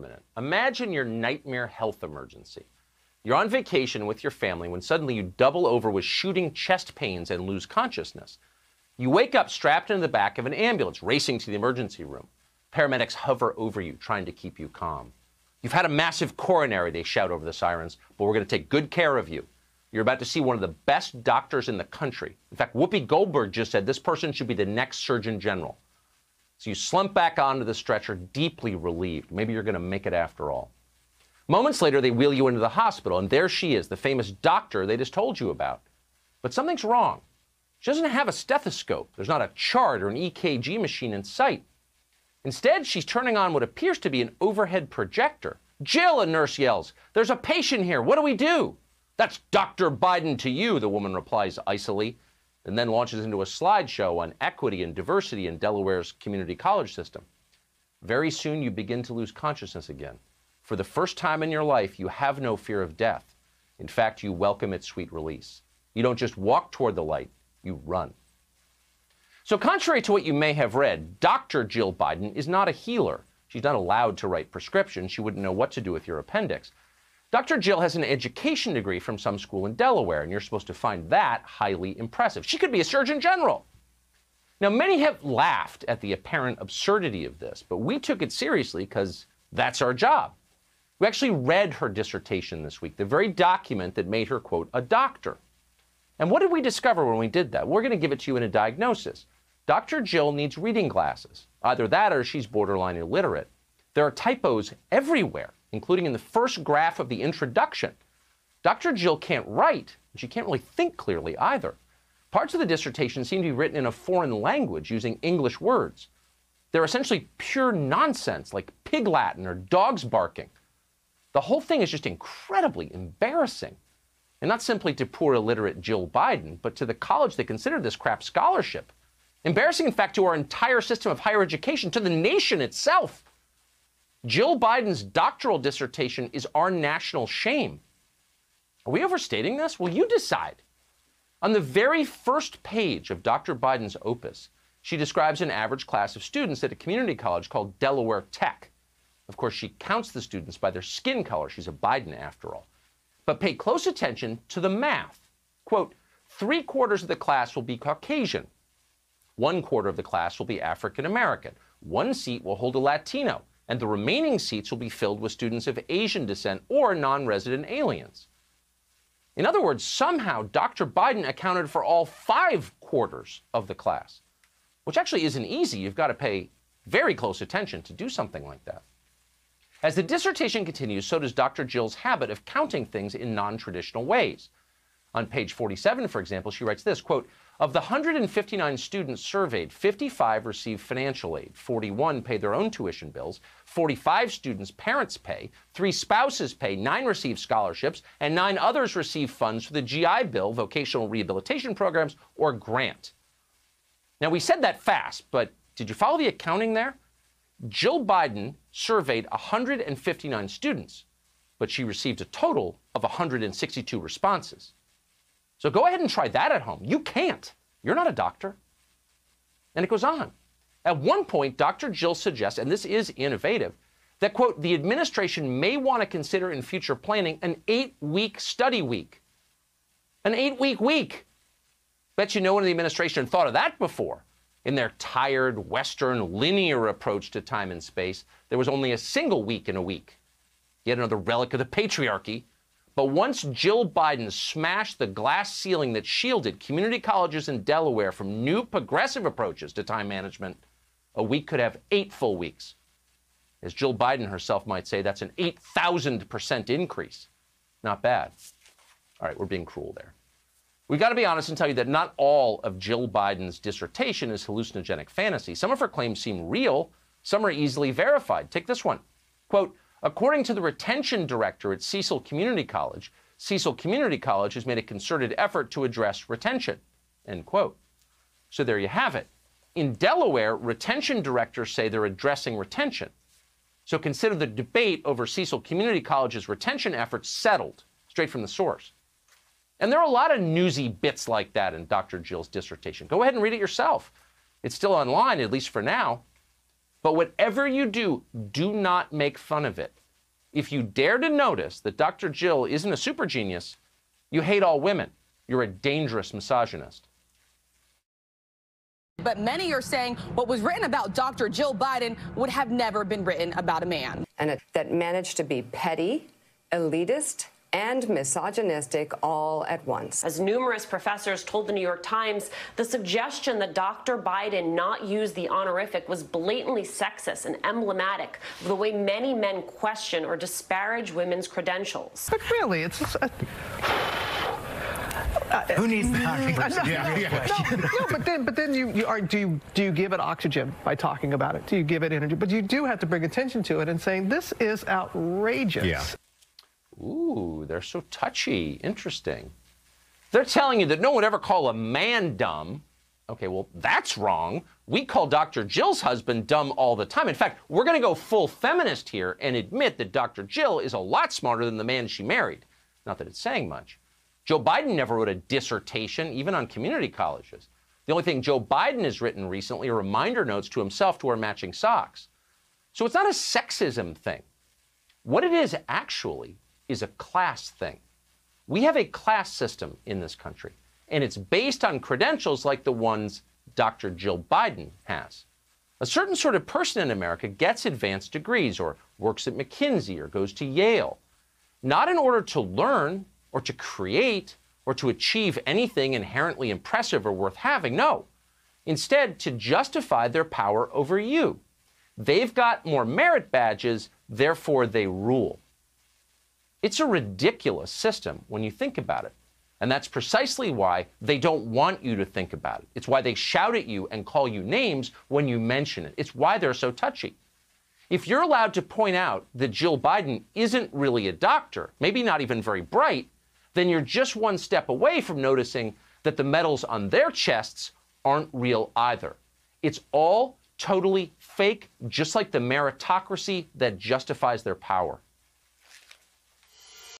a minute. Imagine your nightmare health emergency. You're on vacation with your family when suddenly you double over with shooting chest pains and lose consciousness. You wake up strapped into the back of an ambulance, racing to the emergency room. Paramedics hover over you, trying to keep you calm. You've had a massive coronary, they shout over the sirens, but we're going to take good care of you. You're about to see one of the best doctors in the country. In fact, Whoopi Goldberg just said this person should be the next Surgeon General. So you slump back onto the stretcher, deeply relieved. Maybe you're going to make it after all. Moments later, they wheel you into the hospital, and there she is, the famous doctor they just told you about. But something's wrong. She doesn't have a stethoscope. There's not a chart or an EKG machine in sight. Instead, she's turning on what appears to be an overhead projector. "Jill," a nurse yells, "there's a patient here. What do we do?" "That's Dr. Biden to you," the woman replies icily, and then launches into a slideshow on equity and diversity in Delaware's community college system. Very soon, you begin to lose consciousness again. For the first time in your life, you have no fear of death. In fact, you welcome its sweet release. You don't just walk toward the light, you run. So contrary to what you may have read, Dr. Jill Biden is not a healer. She's not allowed to write prescriptions. She wouldn't know what to do with your appendix. Dr. Jill has an education degree from some school in Delaware, and you're supposed to find that highly impressive. She could be a Surgeon General. Now, many have laughed at the apparent absurdity of this, but we took it seriously because that's our job. We actually read her dissertation this week, the very document that made her, quote, a doctor. And what did we discover when we did that? We're going to give it to you in a diagnosis. Dr. Jill needs reading glasses. Either that or she's borderline illiterate. There are typos everywhere, including in the first graph of the introduction. Dr. Jill can't write, and she can't really think clearly either. Parts of the dissertation seem to be written in a foreign language using English words. They're essentially pure nonsense, like pig Latin or dogs barking. The whole thing is just incredibly embarrassing. And not simply to poor illiterate Jill Biden, but to the college that considered this crap scholarship. Embarrassing, in fact, to our entire system of higher education, to the nation itself. Jill Biden's doctoral dissertation is our national shame. Are we overstating this? Well, you decide. On the very first page of Dr. Biden's opus, she describes an average class of students at a community college called Delaware Tech. Of course, she counts the students by their skin color. She's a Biden, after all. But pay close attention to the math. Quote, 3/4 of the class will be Caucasian. 1/4 of the class will be African American. 1 seat will hold a Latino, and the remaining seats will be filled with students of Asian descent or non-resident aliens. In other words, somehow Dr. Biden accounted for all 5/4 of the class, which actually isn't easy. You've got to pay very close attention to do something like that. As the dissertation continues, so does Dr. Jill's habit of counting things in non-traditional ways. On page 47, for example, she writes this, quote, of the 159 students surveyed, 55 receive financial aid, 41 pay their own tuition bills, 45 students' parents pay, 3 spouses pay, 9 receive scholarships, and 9 others receive funds for the GI Bill, vocational rehabilitation programs, or grant. Now, we said that fast, but did you follow the accounting there? Jill Biden surveyed 159 students, but she received a total of 162 responses. So go ahead and try that at home. You can't. You're not a doctor. And it goes on. At one point, Dr. Jill suggests, and this is innovative, that, quote, the administration may want to consider in future planning an 8-week study week. An 8-week week. Bet you no one in the administration thought of that before. In their tired, Western, linear approach to time and space, there was only a single week in a week. Yet another relic of the patriarchy. But once Jill Biden smashed the glass ceiling that shielded community colleges in Delaware from new progressive approaches to time management, a week could have 8 full weeks. As Jill Biden herself might say, that's an 8,000% increase. Not bad. All right, we're being cruel there. We got to be honest and tell you that not all of Jill Biden's dissertation is hallucinogenic fantasy. Some of her claims seem real. Some are easily verified. Take this one. Quote, according to the retention director at Cecil Community College has made a concerted effort to address retention, end quote. So there you have it. In Delaware, retention directors say they're addressing retention. So consider the debate over Cecil Community College's retention efforts settled, straight from the source. And there are a lot of newsy bits like that in Dr. Jill's dissertation. Go ahead and read it yourself. It's still online, at least for now. But whatever you do, do not make fun of it. If you dare to notice that Dr. Jill isn't a super genius, you hate all women. You're a dangerous misogynist. But many are saying what was written about Dr. Jill Biden would have never been written about a man. And that managed to be petty, elitist, and misogynistic all at once. As numerous professors told the New York Times, the suggestion that Dr. Biden not use the honorific was blatantly sexist and emblematic of the way many men question or disparage women's credentials. But really, it's just who needs that? No, but then do you give it oxygen by talking about it? Do you give it energy? But you do have to bring attention to it and saying this is outrageous. Yeah. Ooh, they're so touchy. Interesting. They're telling you that no one would ever call a man dumb. Okay, well, that's wrong. We call Dr. Jill's husband dumb all the time. In fact, we're going to go full feminist here and admit that Dr. Jill is a lot smarter than the man she married. Not that it's saying much. Joe Biden never wrote a dissertation, even on community colleges. The only thing Joe Biden has written recently are reminder notes to himself to wear matching socks. So it's not a sexism thing. What it is actually is a class thing. We have a class system in this country, and it's based on credentials like the ones Dr. Jill Biden has. A certain sort of person in America gets advanced degrees or works at McKinsey or goes to Yale, not in order to learn or to create or to achieve anything inherently impressive or worth having. No, instead to justify their power over you. They've got more merit badges, therefore they rule. It's a ridiculous system when you think about it. And that's precisely why they don't want you to think about it. It's why they shout at you and call you names when you mention it. It's why they're so touchy. If you're allowed to point out that Jill Biden isn't really a doctor, maybe not even very bright, then you're just one step away from noticing that the medals on their chests aren't real either. It's all totally fake, just like the meritocracy that justifies their power.